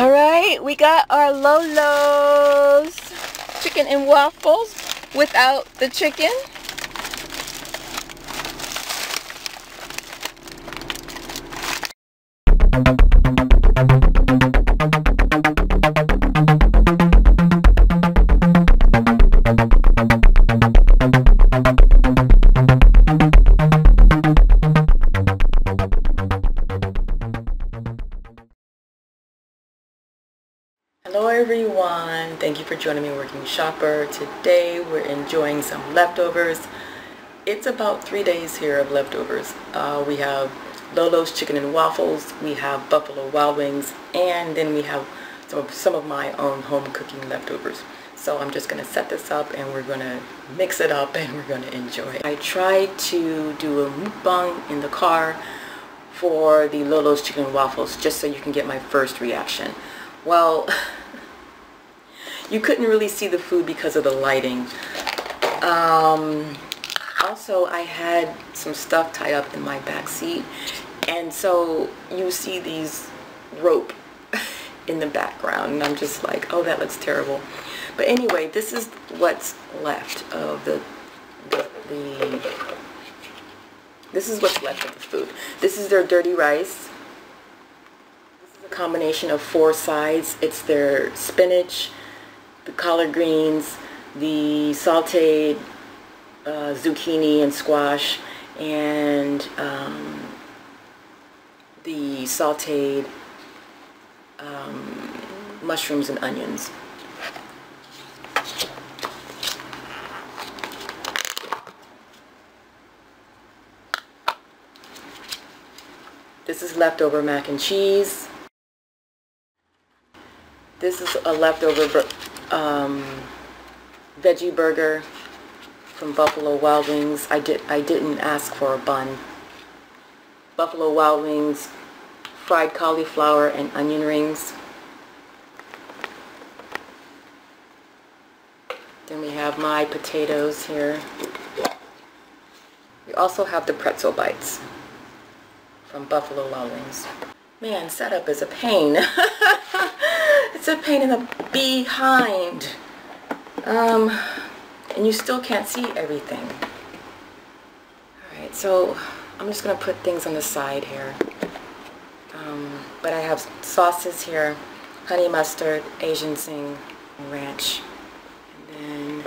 Alright, we got our Lo-Lo's chicken and waffles without the chicken. Hello everyone, thank you for joining me, Working Shopper. Today we're enjoying some leftovers. It's about 3 days here of leftovers. We have Lo-Lo's Chicken and Waffles, we have Buffalo Wild Wings, and then we have some of my own home cooking leftovers. So I'm just going to set this up and we're going to mix it up and we're going to enjoy. I tried to do a mukbang in the car for the Lo-Lo's Chicken and Waffles just so you can get my first reaction. Well, you couldn't really see the food because of the lighting. Also, I had some stuff tied up in my back seat, and so you see these rope in the background, and I'm just like, oh, that looks terrible. But anyway, this is what's left of this is what's left of the food. This is their dirty rice. Combination of 4 sides. It's their spinach, the collard greens, the sautéed zucchini and squash, and the sautéed mushrooms and onions. This is leftover mac and cheese. This is a leftover veggie burger from Buffalo Wild Wings. I didn't ask for a bun. Buffalo Wild Wings, fried cauliflower and onion rings. Then we have my potatoes here. We also have the pretzel bites from Buffalo Wild Wings. Man, setup is a pain. It's a pain in the behind. And you still can't see everything. Alright, so I'm just going to put things on the side here. But I have sauces here. Honey mustard, Asian sing, and ranch. And then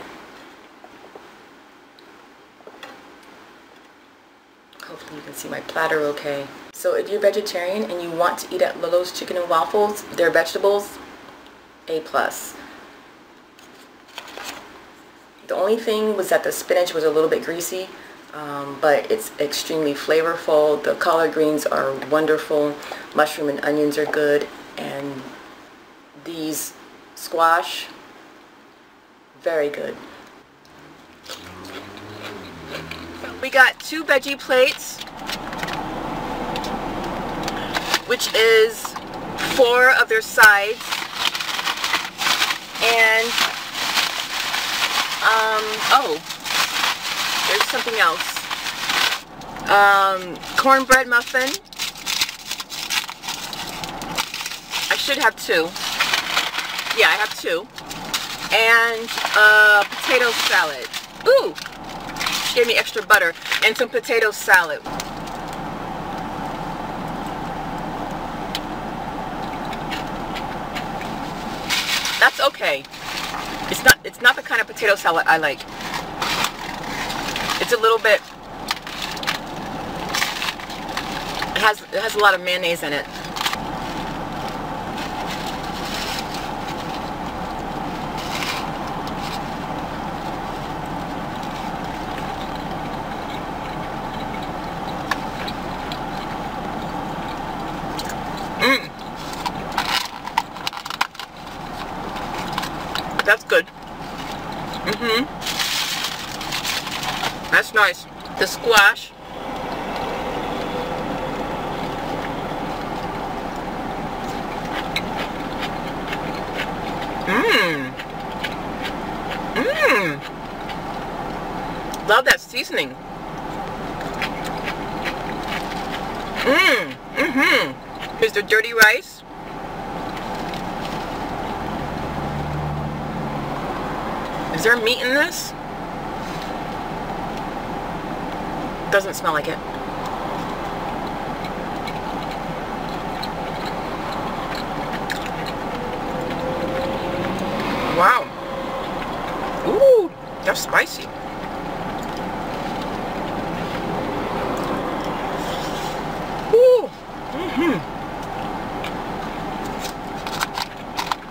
hopefully you can see my platter okay. So if you're vegetarian and you want to eat at Lo-Lo's Chicken and Waffles, their vegetables, A+. The only thing was that the spinach was a little bit greasy, but it's extremely flavorful. The collard greens are wonderful. Mushroom and onions are good. And these squash, very good. We got 2 veggie plates, which is 4 of their sides, and oh, there's something else. Cornbread muffin. I should have 2. Yeah, I have 2. And potato salad. Ooh, she gave me extra butter and some potato salad. That's okay. It's not the kind of potato salad I like. It's a little bit, it has a lot of mayonnaise in it. That's good. That's nice. The squash. Love that seasoning. Here's the dirty rice. Is there meat in this? Doesn't smell like it. Wow. Ooh, that's spicy. Ooh.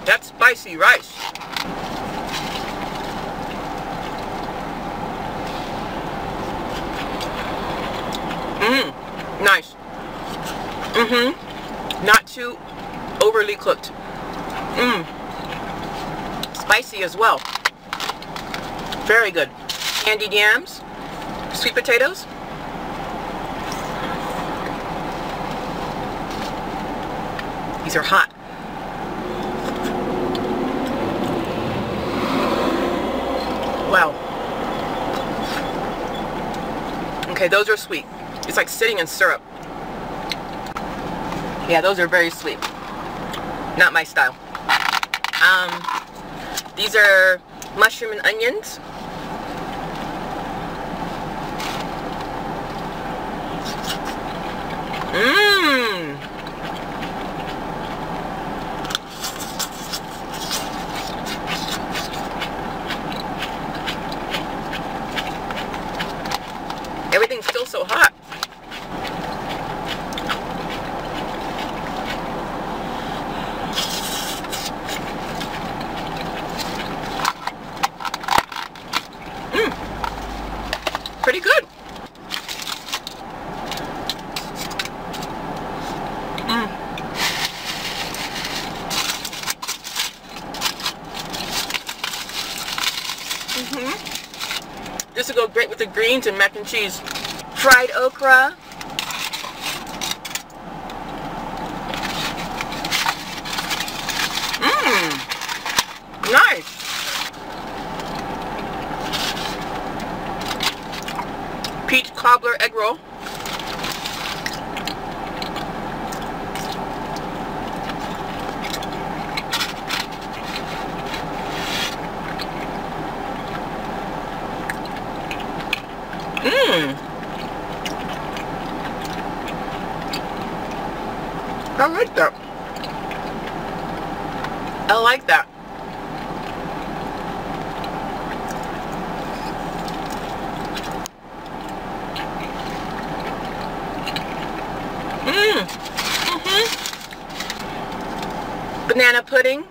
That's spicy rice. Nice. Not too overly cooked. Spicy as well. Very good. Candied yams. Sweet potatoes. These are hot. Wow. Okay, those are sweet. It's like sitting in syrup. Yeah, those are very sweet. Not my style. These are mushroom and onions. Everything's still so hot. Pretty good. This will go great with the greens and mac and cheese. Fried okra. Nice. Peach cobbler egg roll. I like that. I like that. Banana pudding.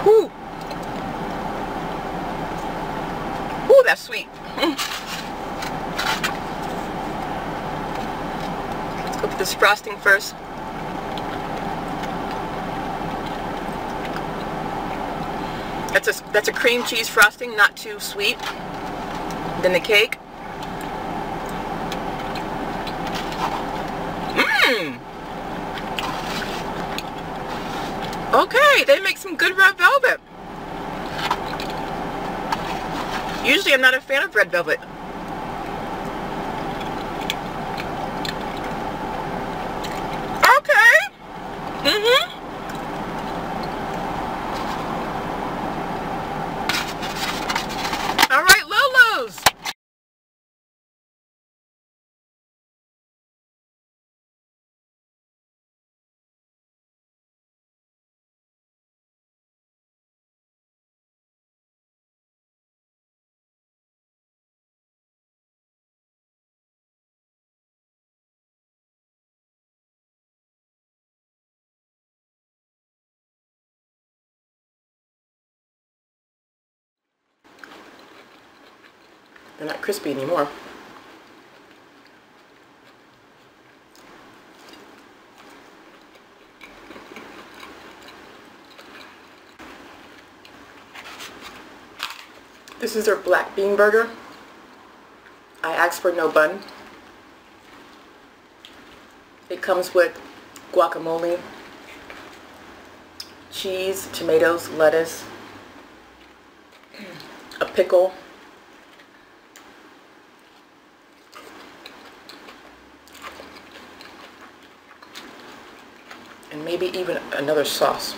Whew. Ooh, that's sweet. Let's go with this frosting first. That's a cream cheese frosting, not too sweet. Then the cake. Okay, they make some good red velvet. Usually I'm not a fan of red velvet. Okay. All right, Lo-Lo's. They're not crispy anymore. This is their black bean burger. I asked for no bun. It comes with guacamole, cheese, tomatoes, lettuce, a pickle, maybe even another sauce.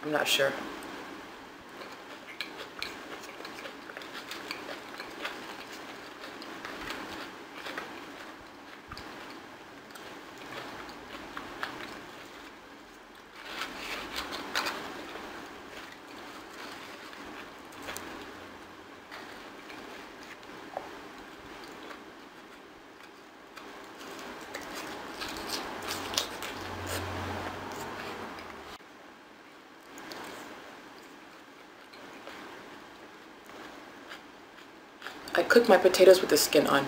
I'm not sure. I cook my potatoes with the skin on.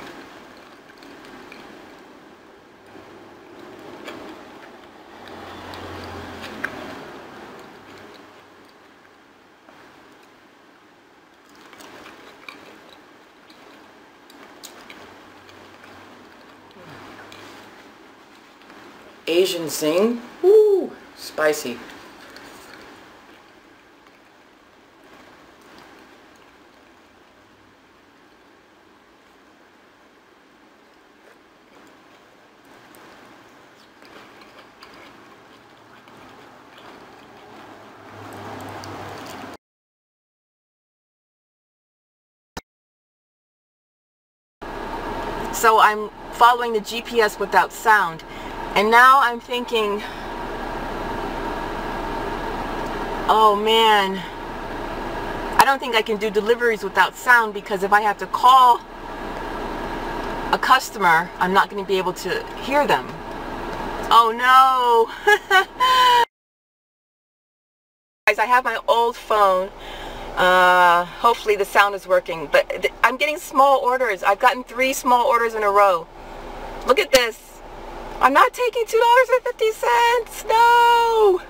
Asian zing. Woo! Spicy. So I'm following the GPS without sound, and now I'm thinking, oh man, I don't think I can do deliveries without sound, because if I have to call a customer, I'm not going to be able to hear them. Oh no. Guys, I have my old phone. Hopefully the sound is working, but I'm getting small orders. I've gotten 3 small orders in a row. Look at this. I'm not taking $2.50. No.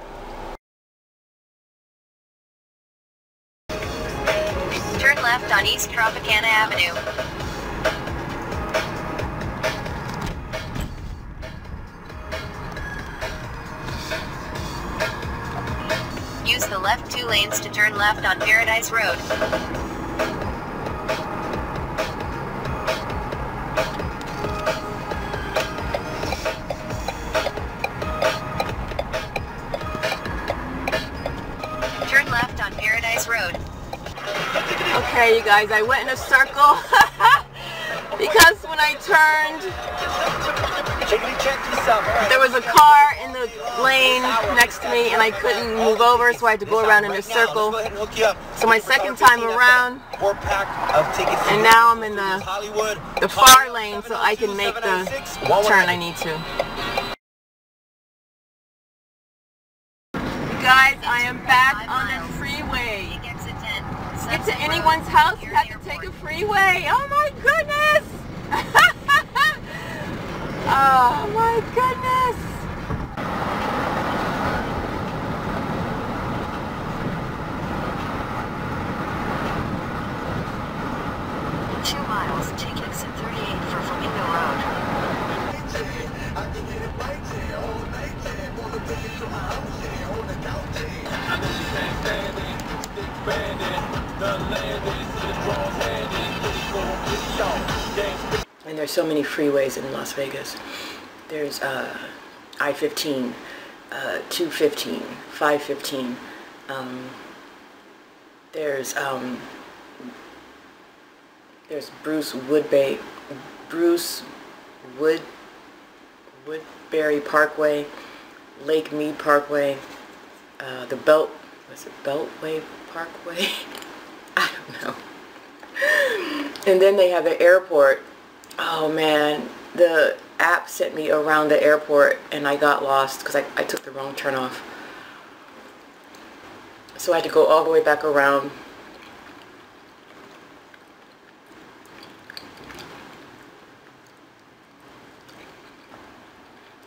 Turn left on East Tropicana Avenue. Use the left 2 lanes to turn left on Paradise Road. Turn left on Paradise Road. Okay, you guys, I went in a circle because when I turned, there was a car in the lane next to me and I couldn't move over, so I had to go around in a circle. So my second time around, and now I'm in the far lane, so I can make the turn I need to. Guys, I am back on the freeway. To get to anyone's house, you have to take a freeway. Oh my goodness! Oh my goodness! 2 miles, take exit 38 for Flamingo Road. And there's so many freeways in Las Vegas. There's I-15, 215, 515. There's Woodbury Parkway, Lake Mead Parkway, the Beltway Parkway? I don't know. And then they have the airport. Oh man, the app sent me around the airport and I got lost because I took the wrong turn off. So I had to go all the way back around.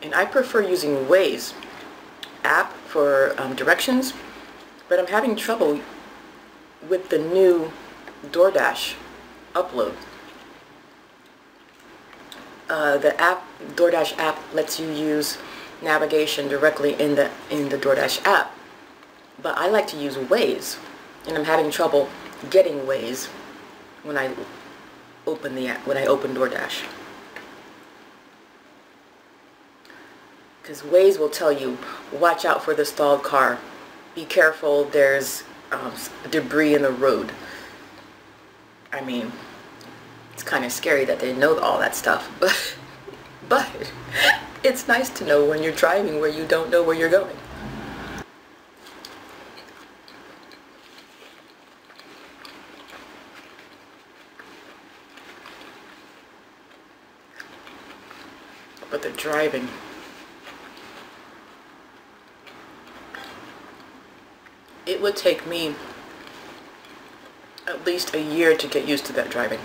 And I prefer using Waze app for directions, but I'm having trouble with the new DoorDash upload. The DoorDash app lets you use navigation directly in the DoorDash app, but I like to use Waze, and I'm having trouble getting Waze when I open the app, when I open DoorDash. Because Waze will tell you, watch out for the stalled car. Be careful, there's debris in the road. I mean, it's kind of scary that they know all that stuff, but it's nice to know when you're driving where you don't know where you're going. But the driving, it would take me at least a year to get used to that driving.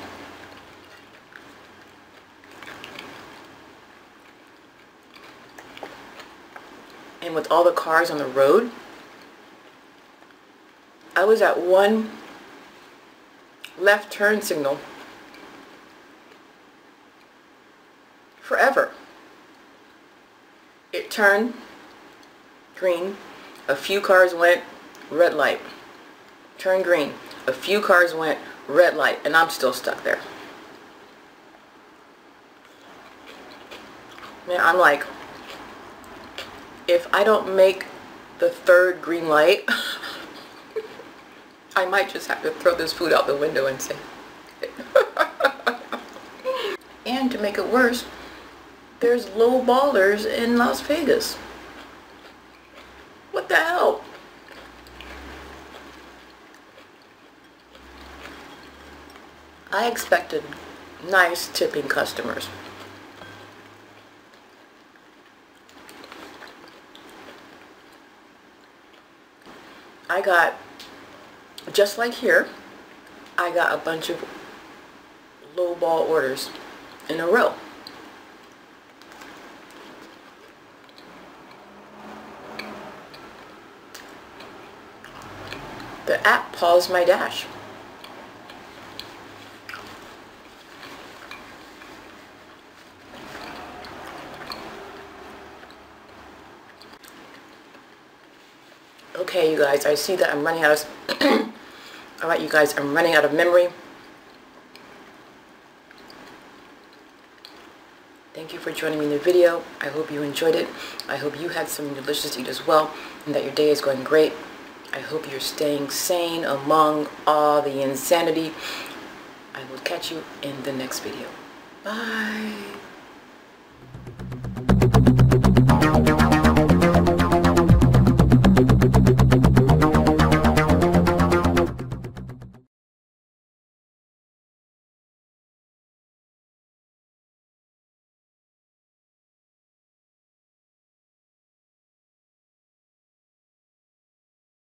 And with all the cars on the road, I was at one left turn signal forever. It turned green, a few cars went, red light. Turned green, a few cars went, red light, and I'm still stuck there. Man, I'm like, if I don't make the third green light, I might just have to throw this food out the window and say. And to make it worse, there's low ballers in Las Vegas. What the hell? I expected nice tipping customers. I got, just like here, I got a bunch of low ball orders in a row. The app paused my dash. Okay, you guys, I see that I'm running out of alright, you guys, I'm running out of memory. Thank you for joining me in the video. I hope you enjoyed it. I hope you had something delicious to eat as well, and that your day is going great. I hope you're staying sane among all the insanity. I will catch you in the next video. Bye.